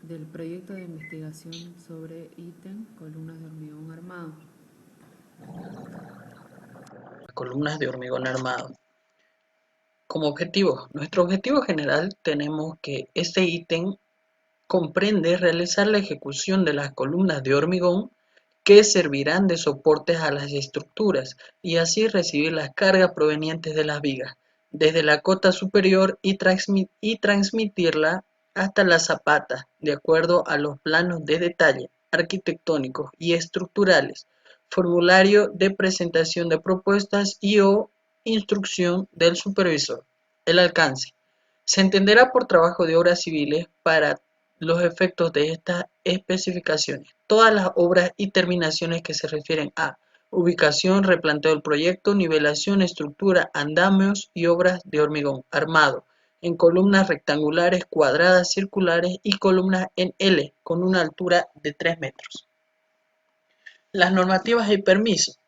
del proyecto de investigación sobre ítem columnas de hormigón armado. Columnas de hormigón armado. Como objetivo, nuestro objetivo general tenemos que este ítem comprende realizar la ejecución de las columnas de hormigón que servirán de soportes a las estructuras y así recibir las cargas provenientes de las vigas desde la cota superior y transmitirla hasta la zapata de acuerdo a los planos de detalle arquitectónicos y estructurales, formulario de presentación de propuestas y o instrucción del supervisor. El alcance. Se entenderá por trabajo de obras civiles para los efectos de estas especificaciones. Todas las obras y terminaciones que se refieren a ubicación, replanteo del proyecto, nivelación, estructura, andamios y obras de hormigón armado en columnas rectangulares, cuadradas, circulares y columnas en L con una altura de 3 metros. Las normativas y permisos.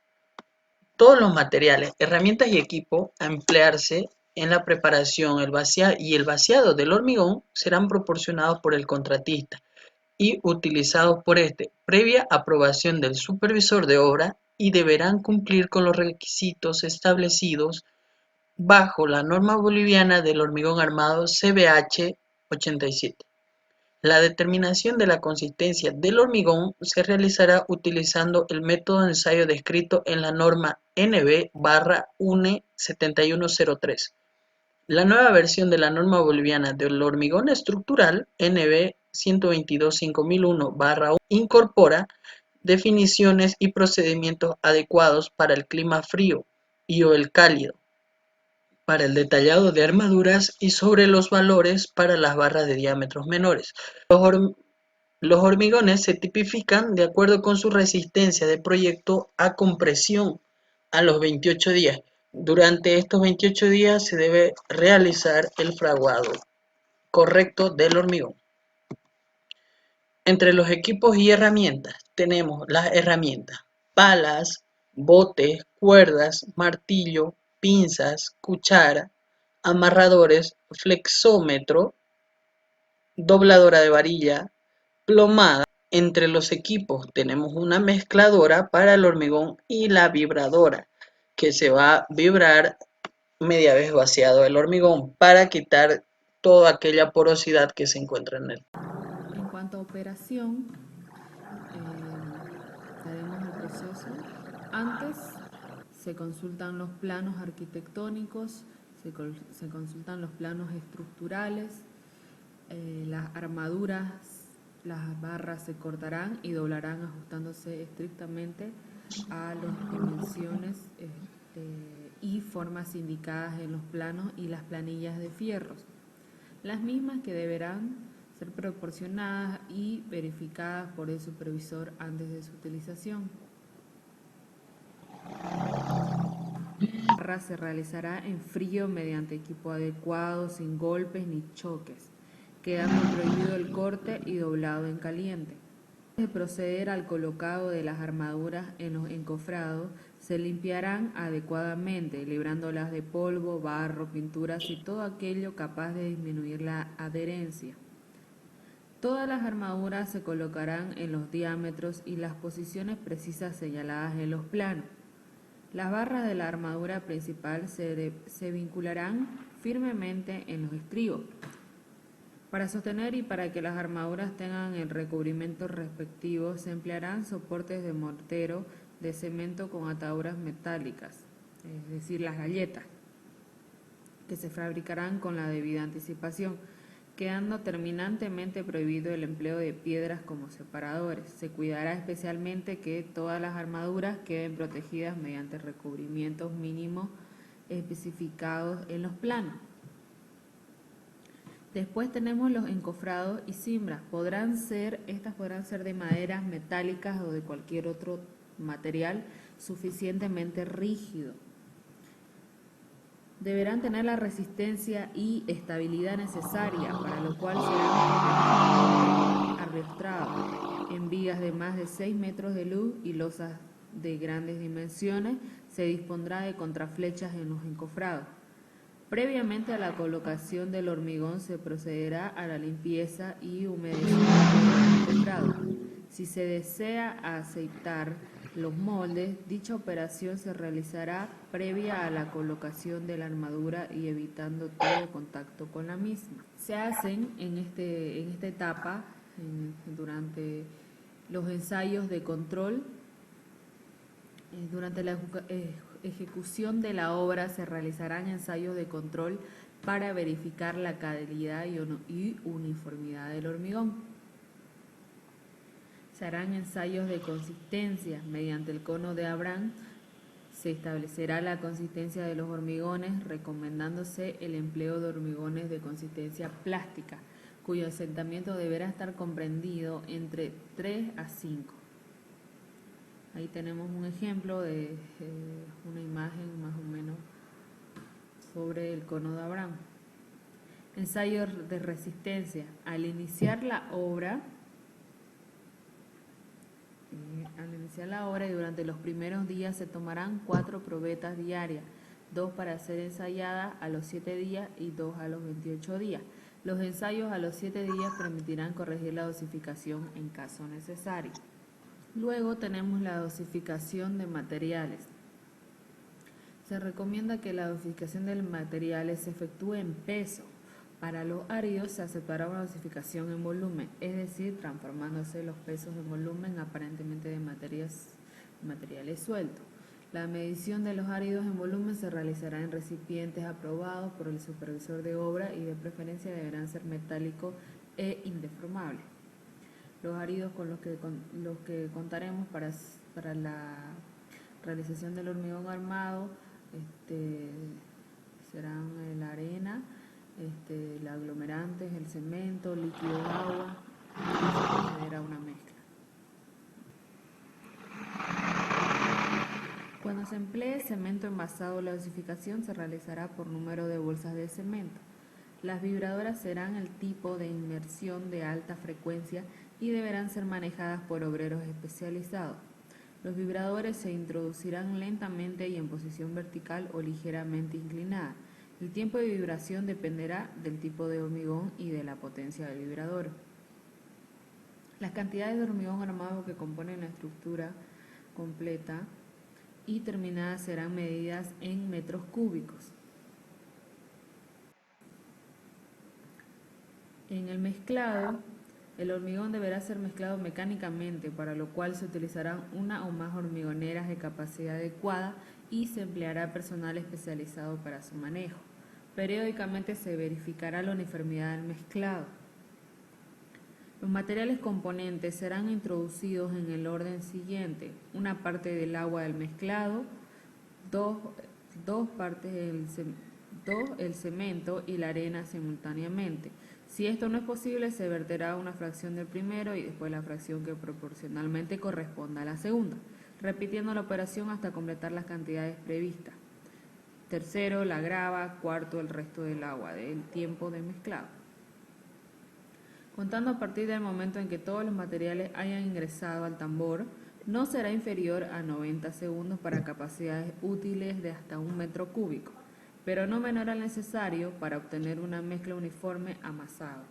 Todos los materiales, herramientas y equipo a emplearse en la preparación y el vaciado del hormigón serán proporcionados por el contratista y utilizados por este, previa aprobación del supervisor de obra y deberán cumplir con los requisitos establecidos bajo la norma boliviana del hormigón armado CBH 87. La determinación de la consistencia del hormigón se realizará utilizando el método de ensayo descrito en la norma NB/UNE 7103. La nueva versión de la norma boliviana del hormigón estructural NB 122-5001/1 incorpora definiciones y procedimientos adecuados para el clima frío y o el cálido, para el detallado de armaduras y sobre los valores para las barras de diámetros menores. Los hormigones se tipifican de acuerdo con su resistencia de proyecto a compresión a los 28 días. Durante estos 28 días se debe realizar el fraguado correcto del hormigón. Entre los equipos y herramientas tenemos las herramientas: palas, botes, cuerdas, martillo, pinzas, cuchara, amarradores, flexómetro, dobladora de varilla, plomada. Entre los equipos tenemos una mezcladora para el hormigón y la vibradora, que se va a vibrar media vez vaciado el hormigón para quitar toda aquella porosidad que se encuentra en él. En cuanto a operación, daremos el proceso. Antes se consultan los planos arquitectónicos, se consultan los planos estructurales, las armaduras, las barras se cortarán y doblarán ajustándose estrictamente a las dimensiones y formas indicadas en los planos y las planillas de fierros, las mismas que deberán ser proporcionadas y verificadas por el supervisor antes de su utilización. La barra se realizará en frío mediante equipo adecuado, sin golpes ni choques, quedando prohibido el corte y doblado en caliente. Antes de proceder al colocado de las armaduras en los encofrados, se limpiarán adecuadamente, librándolas de polvo, barro, pinturas y todo aquello capaz de disminuir la adherencia. Todas las armaduras se colocarán en los diámetros y las posiciones precisas señaladas en los planos. Las barras de la armadura principal se vincularán firmemente en los estribos. Para sostener y para que las armaduras tengan el recubrimiento respectivo, se emplearán soportes de mortero de cemento con ataduras metálicas, es decir, las galletas, que se fabricarán con la debida anticipación, quedando terminantemente prohibido el empleo de piedras como separadores. Se cuidará especialmente que todas las armaduras queden protegidas mediante recubrimientos mínimos especificados en los planos. Después tenemos los encofrados y cimbras. Estas podrán ser de maderas metálicas o de cualquier otro material suficientemente rígido. Deberán tener la resistencia y estabilidad necesaria, para lo cual serán arrastrados en vigas de más de 6 metros de luz y losas de grandes dimensiones. Se dispondrá de contraflechas en los encofrados. Previamente a la colocación del hormigón se procederá a la limpieza y humedecimiento del encofrado. Si se desea aceitar los moldes, dicha operación se realizará previa a la colocación de la armadura y evitando todo contacto con la misma. Se hacen en esta etapa, durante los ensayos de control. Durante la ejecución de la obra se realizarán ensayos de control para verificar la calidad y uniformidad del hormigón. Se harán ensayos de consistencia. Mediante el cono de Abraham se establecerá la consistencia de los hormigones, recomendándose el empleo de hormigones de consistencia plástica, cuyo asentamiento deberá estar comprendido entre 3 a 5. Ahí tenemos un ejemplo de una imagen más o menos sobre el cono de Abraham. Ensayo de resistencia. Al iniciar la obra y durante los primeros días se tomarán 4 probetas diarias, 2 para ser ensayadas a los 7 días y 2 a los 28 días. Los ensayos a los 7 días permitirán corregir la dosificación en caso necesario. Luego tenemos la dosificación de materiales. Se recomienda que la dosificación de materiales se efectúe en peso. Para los áridos se aceptará una dosificación en volumen, es decir, transformándose los pesos en volumen aparentemente de materiales sueltos. La medición de los áridos en volumen se realizará en recipientes aprobados por el supervisor de obra y de preferencia deberán ser metálicos e indeformables. Los áridos con los que contaremos para la realización del hormigón armado serán la arena, el aglomerante, el cemento, líquido de agua, y se procederá a una mezcla. Cuando se emplee cemento envasado, la dosificación se realizará por número de bolsas de cemento. Las vibradoras serán el tipo de inmersión de alta frecuencia y deberán ser manejadas por obreros especializados. Los vibradores se introducirán lentamente y en posición vertical o ligeramente inclinada. El tiempo de vibración dependerá del tipo de hormigón y de la potencia del vibrador. Las cantidades de hormigón armado que componen la estructura completa y terminada serán medidas en metros cúbicos. En el mezclado, el hormigón deberá ser mezclado mecánicamente, para lo cual se utilizarán una o más hormigoneras de capacidad adecuada y se empleará personal especializado para su manejo. Periódicamente se verificará la uniformidad del mezclado. Los materiales componentes serán introducidos en el orden siguiente: una parte del agua del mezclado, dos partes el cemento y la arena simultáneamente. Si esto no es posible, se verterá una fracción del primero y después la fracción que proporcionalmente corresponda a la segunda, repitiendo la operación hasta completar las cantidades previstas. Tercero, la grava. Cuarto, el resto del agua del tiempo de mezclado. Contando a partir del momento en que todos los materiales hayan ingresado al tambor, no será inferior a 90 segundos para capacidades útiles de hasta 1 metro cúbico, pero no menor al necesario para obtener una mezcla uniforme amasado.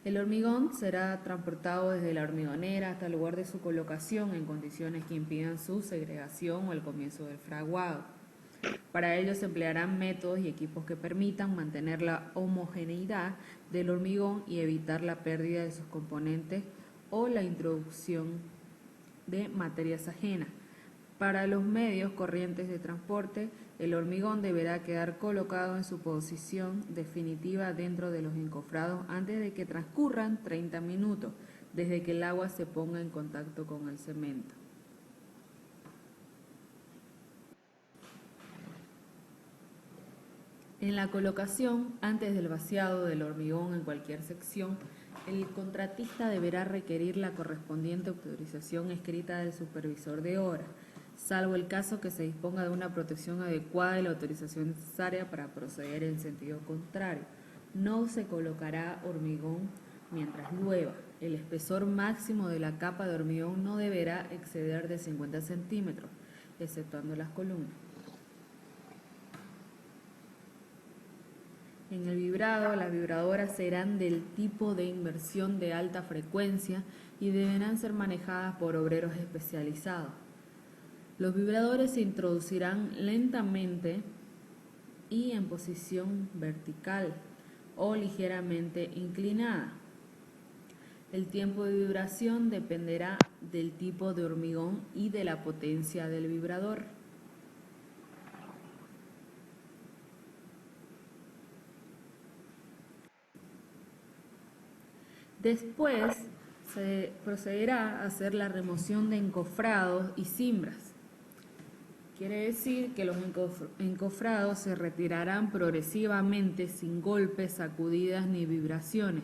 El hormigón será transportado desde la hormigonera hasta el lugar de su colocación en condiciones que impidan su segregación o el comienzo del fraguado. Para ello se emplearán métodos y equipos que permitan mantener la homogeneidad del hormigón y evitar la pérdida de sus componentes o la introducción de materias ajenas. Para los medios corrientes de transporte, el hormigón deberá quedar colocado en su posición definitiva dentro de los encofrados antes de que transcurran 30 minutos, desde que el agua se ponga en contacto con el cemento. En la colocación, antes del vaciado del hormigón en cualquier sección, el contratista deberá requerir la correspondiente autorización escrita del supervisor de obra, salvo el caso que se disponga de una protección adecuada y la autorización necesaria para proceder en sentido contrario. No se colocará hormigón mientras llueva. El espesor máximo de la capa de hormigón no deberá exceder de 50 centímetros, exceptuando las columnas. En el vibrado, las vibradoras serán del tipo de inversión de alta frecuencia y deberán ser manejadas por obreros especializados. Los vibradores se introducirán lentamente y en posición vertical o ligeramente inclinada. El tiempo de vibración dependerá del tipo de hormigón y de la potencia del vibrador. Después se procederá a hacer la remoción de encofrados y cimbras. Quiere decir que los encofrados se retirarán progresivamente sin golpes, sacudidas ni vibraciones.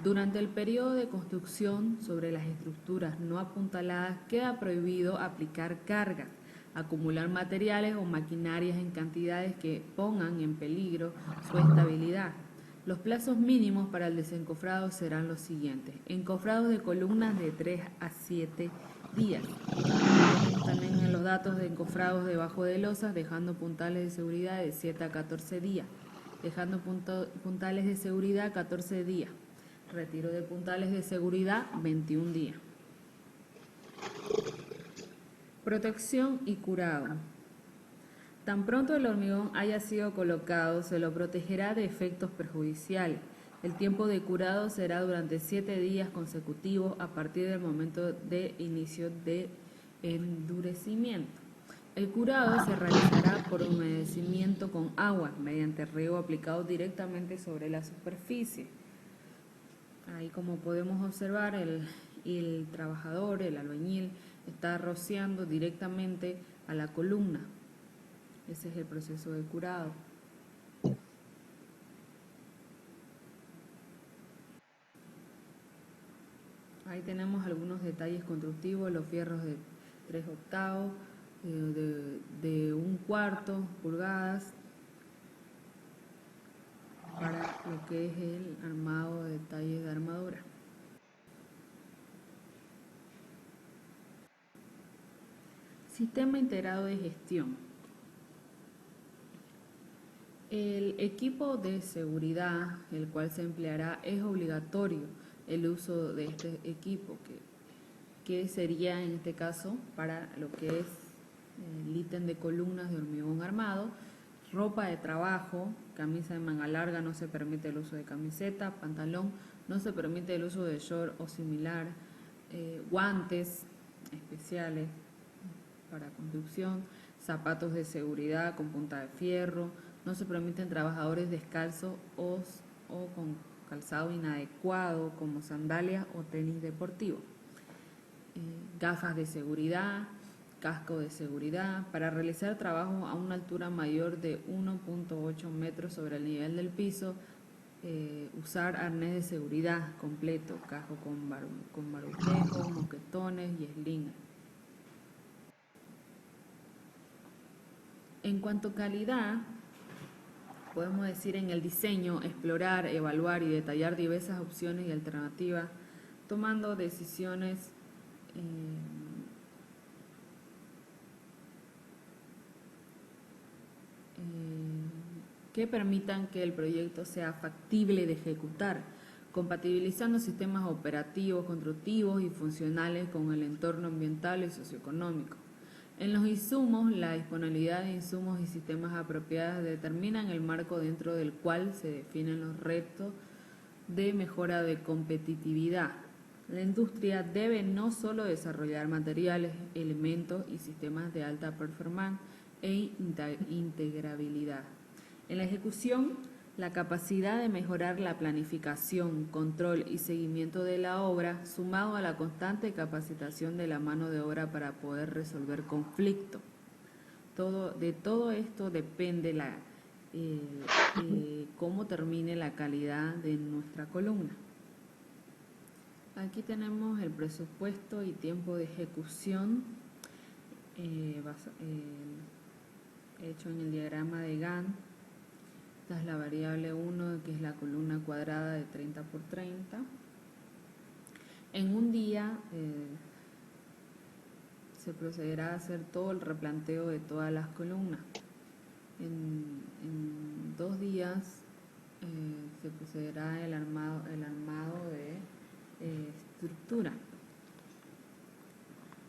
Durante el periodo de construcción sobre las estructuras no apuntaladas queda prohibido aplicar cargas, acumular materiales o maquinarias en cantidades que pongan en peligro su estabilidad. Los plazos mínimos para el desencofrado serán los siguientes: encofrados de columnas de 3 a 7 días. Tenemos también los datos de encofrados debajo de losas, dejando puntales de seguridad de 7 a 14 días, dejando puntales de seguridad 14 días, retiro de puntales de seguridad 21 días. Protección y curado. Tan pronto el hormigón haya sido colocado, se lo protegerá de efectos perjudiciales. El tiempo de curado será durante 7 días consecutivos a partir del momento de inicio de endurecimiento. El curado se realizará por humedecimiento con agua mediante riego aplicado directamente sobre la superficie. Ahí, como podemos observar, el trabajador, el albañil, está rociando directamente a la columna. Ese es el proceso de curado. Ahí tenemos algunos detalles constructivos: los fierros de 3/8, de 1/4 pulgadas, para lo que es el armado de detalles de armadura. Sistema integrado de gestión. El equipo de seguridad, el cual se empleará, es obligatorio el uso de este equipo, que sería en este caso para lo que es el ítem de columnas de hormigón armado: ropa de trabajo, camisa de manga larga, no se permite el uso de camiseta; pantalón, no se permite el uso de short o similar; guantes especiales para construcción; zapatos de seguridad con punta de fierro; no se permiten trabajadores descalzos o con calzado inadecuado como sandalias o tenis deportivos; gafas de seguridad, casco de seguridad. Para realizar trabajos a una altura mayor de 1.8 metros sobre el nivel del piso, usar arnés de seguridad completo, casco con barujejos, mosquetones y sling. En cuanto a calidad, podemos decir: en el diseño, explorar, evaluar y detallar diversas opciones y alternativas, tomando decisiones que permitan que el proyecto sea factible de ejecutar, compatibilizando sistemas operativos, constructivos y funcionales con el entorno ambiental y socioeconómico. En los insumos, la disponibilidad de insumos y sistemas apropiados determinan el marco dentro del cual se definen los retos de mejora de competitividad. La industria debe no solo desarrollar materiales, elementos y sistemas de alta performance e integrabilidad. En la ejecución, la capacidad de mejorar la planificación, control y seguimiento de la obra, sumado a la constante capacitación de la mano de obra para poder resolver conflictos. De todo esto depende cómo termine la calidad de nuestra columna. Aquí tenemos el presupuesto y tiempo de ejecución hecho en el diagrama de Gantt. Esta es la variable 1, que es la columna cuadrada de 30 por 30. En un día se procederá a hacer todo el replanteo de todas las columnas. En 2 días se procederá el armado de estructura.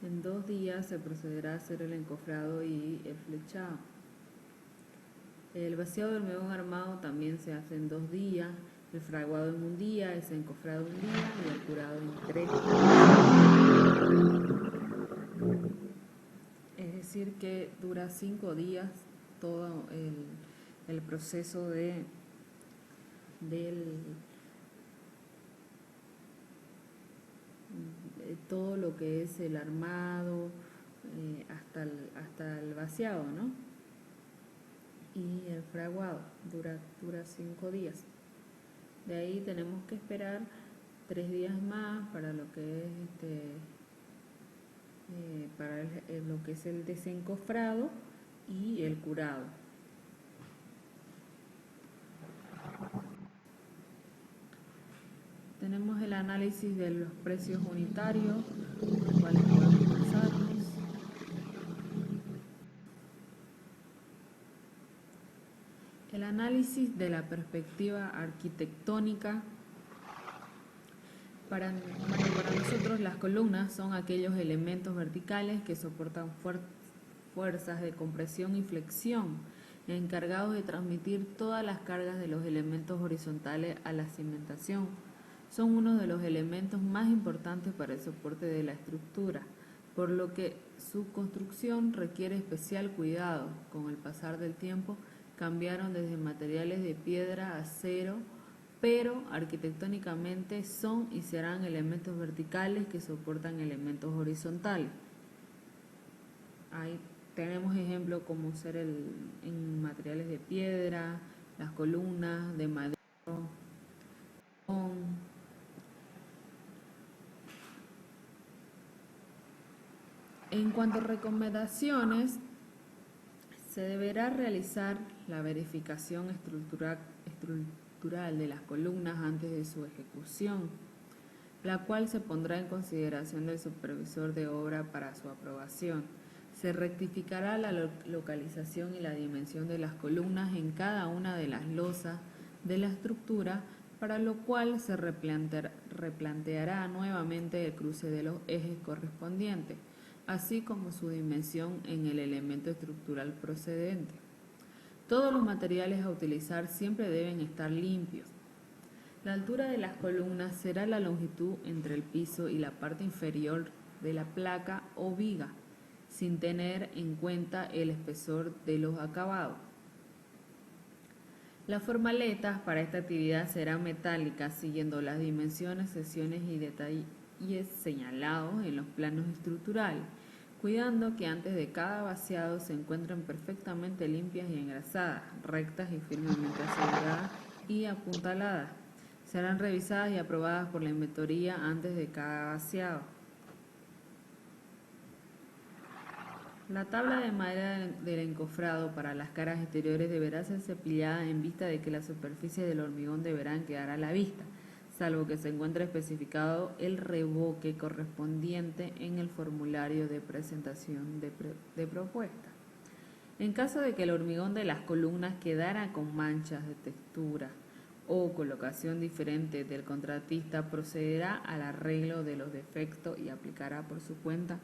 En 2 días se procederá a hacer el encofrado y el flechado. El vaciado de hormigón armado también se hace en 2 días, el fraguado en 1 día, el encofrado en 1 día y el curado en 3 días. Es decir, que dura 5 días todo el proceso de todo lo que es el armado hasta el vaciado, ¿no? Y el fraguado dura 5 días. De ahí tenemos que esperar 3 días más para lo que es para lo que es el desencofrado y el curado. Tenemos el análisis de los precios unitarios, los cuales podemos basarnos. El análisis de la perspectiva arquitectónica. Para nosotros las columnas son aquellos elementos verticales que soportan fuerzas de compresión y flexión, encargados de transmitir todas las cargas de los elementos horizontales a la cimentación. Son uno de los elementos más importantes para el soporte de la estructura, por lo que su construcción requiere especial cuidado. Con el pasar del tiempo cambiaron desde materiales de piedra a acero, pero arquitectónicamente son y serán elementos verticales que soportan elementos horizontales. Ahí tenemos ejemplos como ser en materiales de piedra, las columnas de madera, En cuanto a recomendaciones, se deberá realizar la verificación estructural de las columnas antes de su ejecución, la cual se pondrá en consideración del supervisor de obra para su aprobación. Se rectificará la localización y la dimensión de las columnas en cada una de las losas de la estructura, para lo cual se replanteará nuevamente el cruce de los ejes correspondientes, así como su dimensión en el elemento estructural procedente. Todos los materiales a utilizar siempre deben estar limpios. La altura de las columnas será la longitud entre el piso y la parte inferior de la placa o viga, sin tener en cuenta el espesor de los acabados. Las formaletas para esta actividad serán metálicas, siguiendo las dimensiones, secciones y detalles señalados en los planos estructurales, cuidando que antes de cada vaciado se encuentren perfectamente limpias y engrasadas, rectas y firmemente aseguradas y apuntaladas. Serán revisadas y aprobadas por la inventoría antes de cada vaciado. La tabla de madera del encofrado para las caras exteriores deberá ser cepillada en vista de que la superficie del hormigón deberán quedar a la vista, salvo que se encuentre especificado el revoque correspondiente en el formulario de presentación de propuesta. En caso de que el hormigón de las columnas quedara con manchas de textura o colocación diferente del contratista, procederá al arreglo de los defectos y aplicará por su cuenta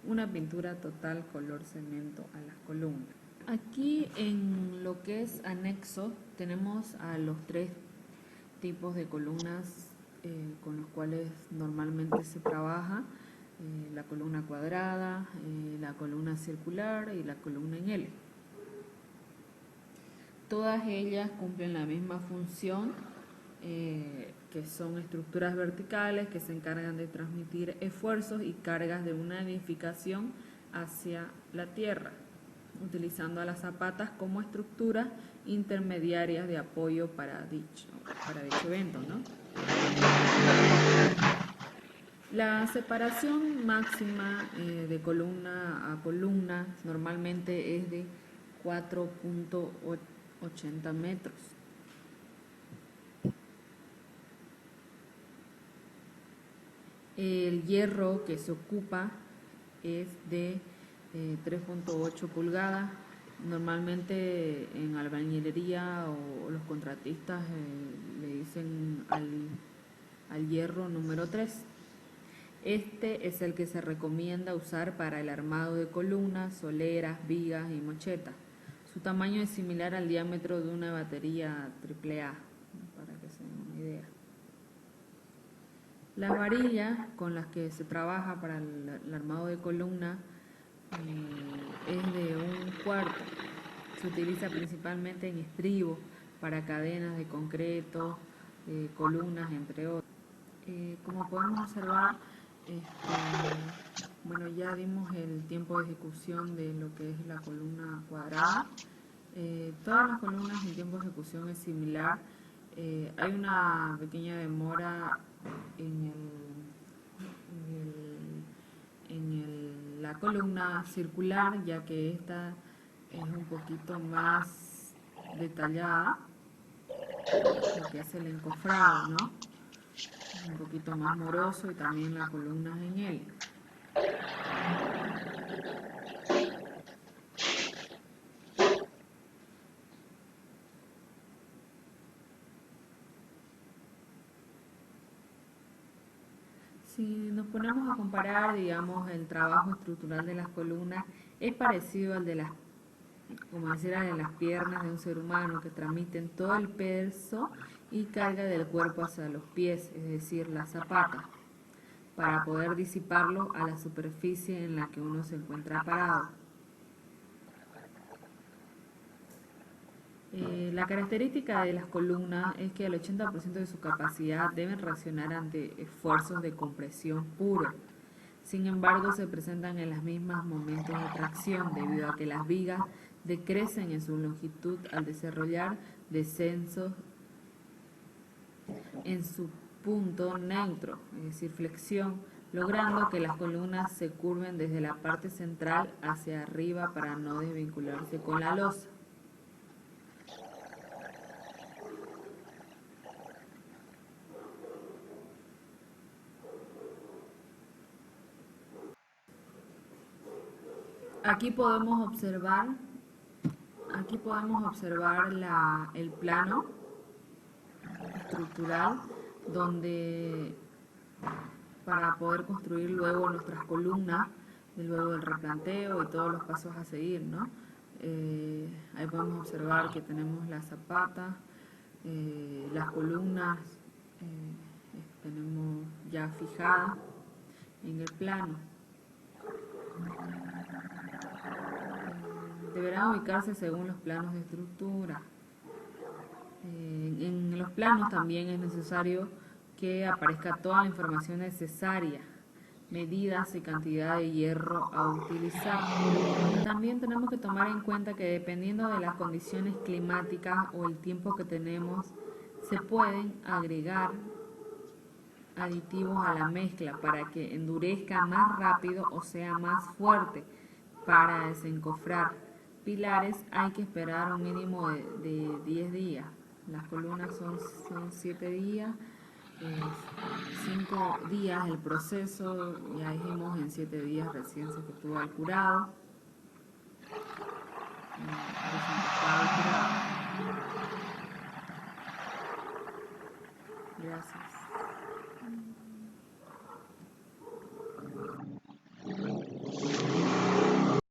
una pintura total color cemento a las columnas. Aquí en lo que es anexo tenemos a los 3 tipos de columnas con los cuales normalmente se trabaja: la columna cuadrada, la columna circular y la columna en L. Todas ellas cumplen la misma función, que son estructuras verticales que se encargan de transmitir esfuerzos y cargas de una edificación hacia la tierra, utilizando a las zapatas como estructuras intermediarias de apoyo para dicho evento, ¿no? La separación máxima de columna a columna normalmente es de 4.80 metros. El hierro que se ocupa es de 3.8 pulgadas Normalmente en albañilería o los contratistas le dicen al hierro número 3. Este es el que se recomienda usar para el armado de columnas, soleras, vigas y mochetas. Su tamaño es similar al diámetro de una batería AAA, para que se den una idea. Las varillas con las que se trabaja para el armado de columna es de 1/4. Se utiliza principalmente en estribos, para cadenas de concreto, columnas, entre otros. Como podemos observar, bueno, ya dimos el tiempo de ejecución de lo que es la columna cuadrada. Todas las columnas, el tiempo de ejecución es similar. Hay una pequeña demora en la columna circular, ya que esta es un poquito más detallada, lo que es el encofrado, ¿no? Es un poquito más moroso, y también las columnas en él. Si nos ponemos a comparar, digamos, el trabajo estructural de las columnas, es parecido al de las, como decir, de las piernas de un ser humano, que transmiten todo el peso y carga del cuerpo hacia los pies, es decir, la zapata, para poder disiparlo a la superficie en la que uno se encuentra parado. La característica de las columnas es que el 80% de su capacidad deben reaccionar ante esfuerzos de compresión puro. Sin embargo, se presentan en las mismas momentos de tracción, debido a que las vigas decrecen en su longitud al desarrollar descensos en su punto neutro, es decir, flexión, logrando que las columnas se curven desde la parte central hacia arriba para no desvincularse con la losa. Aquí podemos observar el plano estructural, donde para poder construir luego nuestras columnas, luego del replanteo y todos los pasos a seguir, ¿no? Ahí podemos observar que tenemos la zapata, las columnas, tenemos ya fijadas en el plano. Deberán ubicarse según los planos de estructura. En los planos también es necesario que aparezca toda la información necesaria, medidas y cantidad de hierro a utilizar. También tenemos que tomar en cuenta que, dependiendo de las condiciones climáticas o el tiempo que tenemos, se pueden agregar aditivos a la mezcla para que endurezca más rápido o sea más fuerte para desencofrar. Pilares hay que esperar un mínimo de 10 días. Las columnas son 7 días, 5 días el proceso, ya dijimos, en 7 días recién se efectúa el curado. Gracias.